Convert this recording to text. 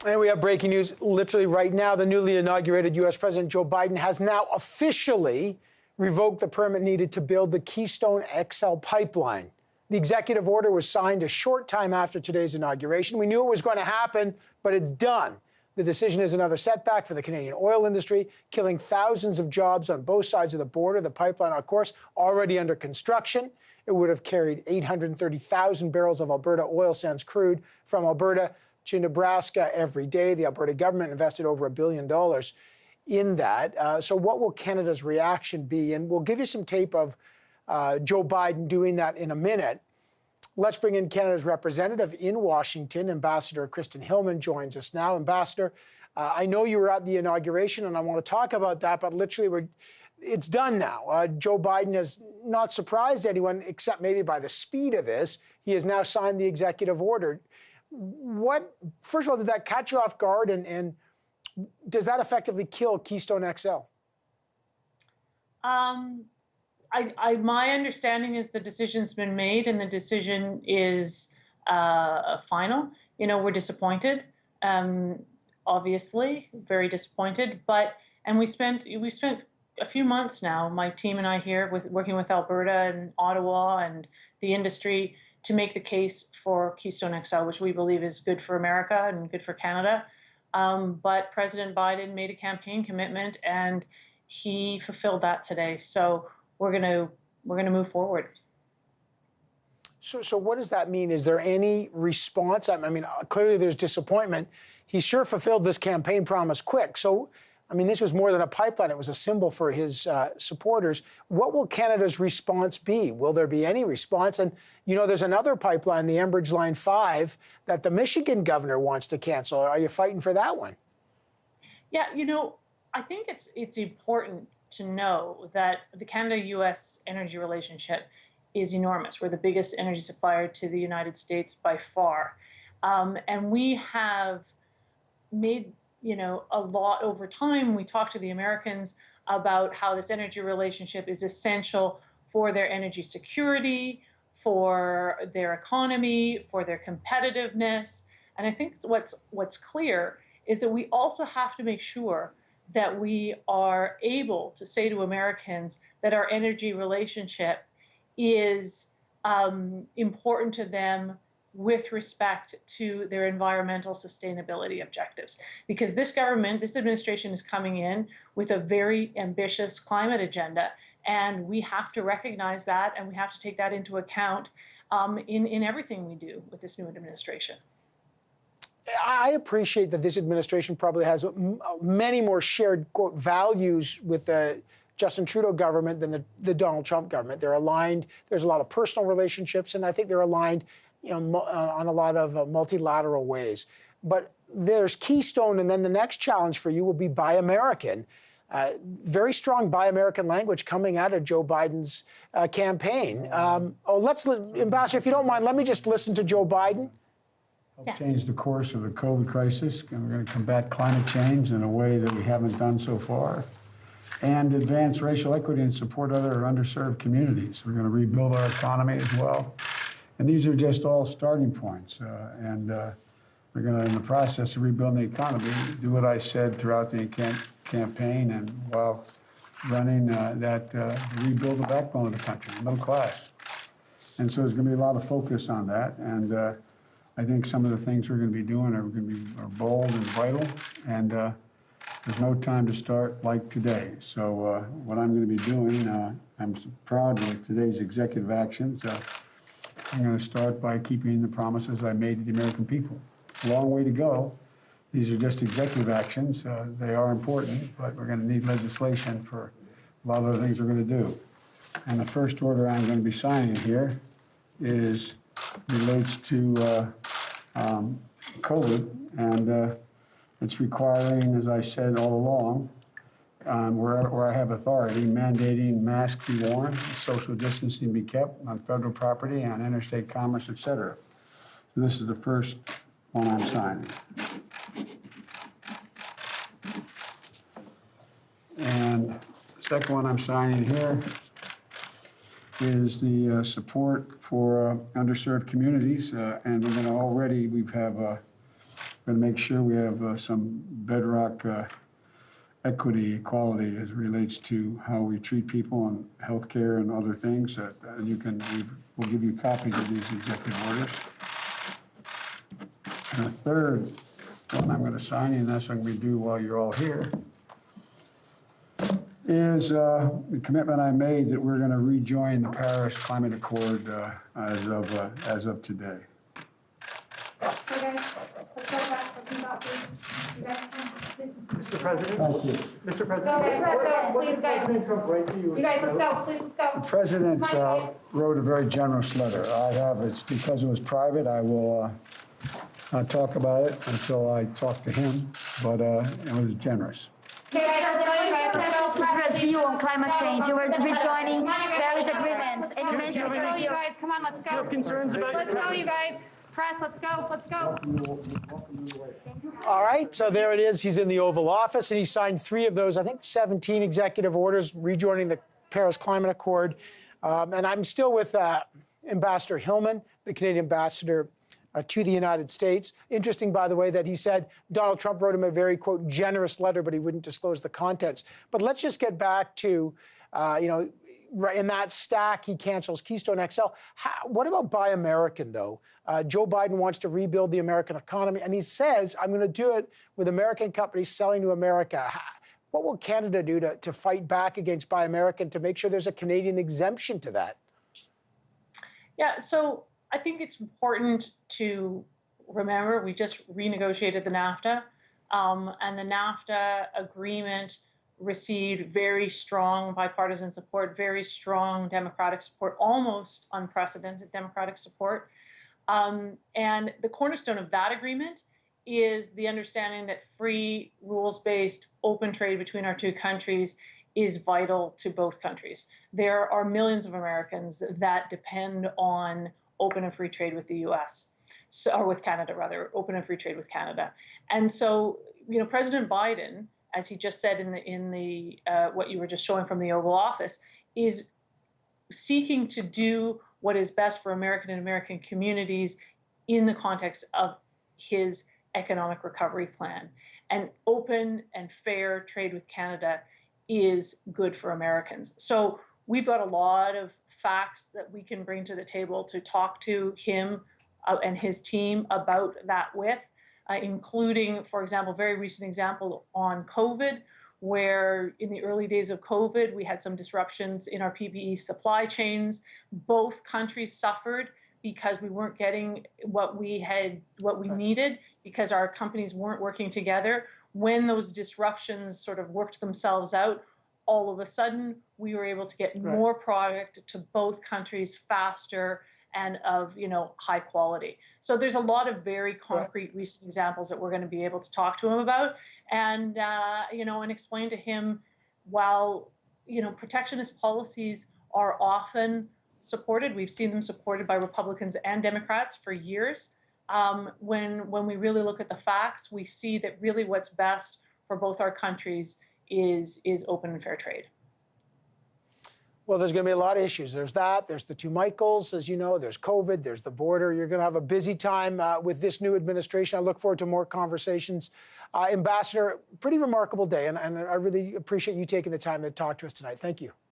And we have breaking news literally right now. The newly inaugurated U.S. President Joe Biden has now officially revoked the permit needed to build the Keystone XL pipeline. The executive order was signed a short time after today's inauguration. We knew it was going to happen, but it's done. The decision is another setback for the Canadian oil industry, killing thousands of jobs on both sides of the border. The pipeline, of course, already under construction. It would have carried 830,000 barrels of Alberta oil sands crude from Alberta to Nebraska every day. The Alberta government invested over $1 billion in that. So what will Canada's reaction be? And we'll give you some tape of Joe Biden doing that in a minute. Let's bring in Canada's representative in Washington. Ambassador Kristen Hillman joins us now. Ambassador, I know you were at the inauguration, and I want to talk about that, but literally it's done now. Joe Biden has not surprised anyone, except maybe by the speed of this. He has now signed the executive order. First of all, did that catch you off guard, and does that effectively kill Keystone XL? My understanding is the decision's been made, and the decision is final. You know, we're disappointed, obviously, very disappointed. And we spent a few months now, my team and I here, working with Alberta and Ottawa and the industry to make the case for Keystone XL, which we believe is good for America and good for Canada. But President Biden made a campaign commitment, and he fulfilled that today. So we're gonna move forward. So what does that mean? Is there any response? I mean, clearly there's disappointment. He sure fulfilled this campaign promise quick. So, I mean, this was more than a pipeline. It was a symbol for his supporters. What will Canada's response be? Will there be any response? And, you know, there's another pipeline, the Enbridge Line 5, that the Michigan governor wants to cancel. Are you fighting for that one? Yeah, you know, I think it's important to know that the Canada-U.S. energy relationship is enormous. We're the biggest energy supplier to the United States by far. And we have made, you know, a lot over time. We talk to the Americans about how this energy relationship is essential for their energy security, for their economy, for their competitiveness. And I think what's clear is that we also have to make sure that we are able to say to Americans that our energy relationship is important to them with respect to their environmental sustainability objectives. Because this government, this administration is coming in with a very ambitious climate agenda, and we have to recognize that, and we have to take that into account in everything we do with this new administration. I appreciate that this administration probably has many more shared, quote, values with the Justin Trudeau government than the Donald Trump government. They're aligned. There's a lot of personal relationships, and I think they're aligned, you know, on a lot of multilateral ways. But there's Keystone, and then the next challenge for you will be Buy American. Very strong Buy American language coming out of Joe Biden's campaign. Ambassador, if you don't mind, let me just listen to Joe Biden. Help change the course of the COVID crisis, and we're going to combat climate change in a way that we haven't done so far, and advance racial equity and support other underserved communities. We're going to rebuild our economy as well. And these are just all starting points. We're going to, in the process of rebuilding the economy, do what I said throughout the campaign and while running rebuild the backbone of the country, the middle class. And so there's going to be a lot of focus on that. And I think some of the things we're going to be doing are bold and vital, and there's no time to start like today. So what I'm going to be doing, I'm proud of today's executive actions. I'm going to start by keeping the promises I made to the American people. A long way to go. These are just executive actions. They are important, but we're going to need legislation for a lot of other things we're going to do. And the first order I'm going to be signing here relates to COVID, and it's requiring, as I said all along, where I have authority, mandating masks be worn, social distancing be kept on federal property, on interstate commerce, et cetera. So this is the first one I'm signing. And the second one I'm signing here is the support for underserved communities, and we're going to we have going to make sure we have some bedrock equity, equality as it relates to how we treat people in healthcare and other things. And we'll give you copies of these executive orders. And the third one I'm going to sign, and that's what I'm going to do while you're all here, is the commitment I made that we're going to rejoin the Paris Climate Accord as of today. Okay, let's go back. Let's move out, please. You guys can, please. Mr. President? Thank you. Mr. President? Okay, President, please, guys. President Trump write to you? You guys, let's go, please, let's go. The President Come on, guys. wrote a very generous letter. It's because it was private, I will not talk about it until I talk to him, but it was generous. Okay, guys, let's go. Brazil on climate change. You were rejoining Come on, you guys. Paris Agreement, and you mentioned Let's go, you Brazil. guys, come on, let's Do you have go. concerns about Let's go, you guys. Press, let's go, let's go. All right, so there it is. He's in the Oval Office, and he signed 3 of those, I think 17 executive orders rejoining the Paris Climate Accord. And I'm still with Ambassador Hillman, the Canadian ambassador to the United States. Interesting, by the way, that he said Donald Trump wrote him a very, quote, generous letter, but he wouldn't disclose the contents. But let's just get back to, in that stack, he cancels Keystone XL. What about Buy American, though? Joe Biden wants to rebuild the American economy, and he says, I'm going to do it with American companies selling to America. What will Canada do to fight back against Buy American to make sure there's a Canadian exemption to that? Yeah, so I think it's important to remember we just renegotiated the NAFTA, and the NAFTA agreement received very strong bipartisan support, very strong Democratic support, almost unprecedented Democratic support. And the cornerstone of that agreement is the understanding that free, rules-based, open trade between our 2 countries is vital to both countries. There are millions of Americans that depend on open and free trade with the U.S., or with Canada, rather, open and free trade with Canada. And so, President Biden, as he just said in the what you were just showing from the Oval Office, is seeking to do what is best for American and American communities in the context of his economic recovery plan. And open and fair trade with Canada is good for Americans. So we've got a lot of facts that we can bring to the table to talk to him and his team about that with, including, for example, very recent example on COVID, where in the early days of COVID, we had some disruptions in our PPE supply chains. Both countries suffered because we weren't getting what we needed, because our companies weren't working together. When those disruptions sort of worked themselves out, all of a sudden, we were able to get more product to both countries faster and of high quality. So there's a lot of very concrete recent examples that we're going to be able to talk to him about, and and explain to him, while protectionist policies are often supported, we've seen them supported by Republicans and Democrats for years. When we really look at the facts, we see that really what's best for both our countries is open and fair trade. Well, there's going to be a lot of issues. There's that. There's the 2 Michaels, as you know. There's COVID. There's the border. You're going to have a busy time with this new administration. I look forward to more conversations. Ambassador, pretty remarkable day, and I really appreciate you taking the time to talk to us tonight. Thank you.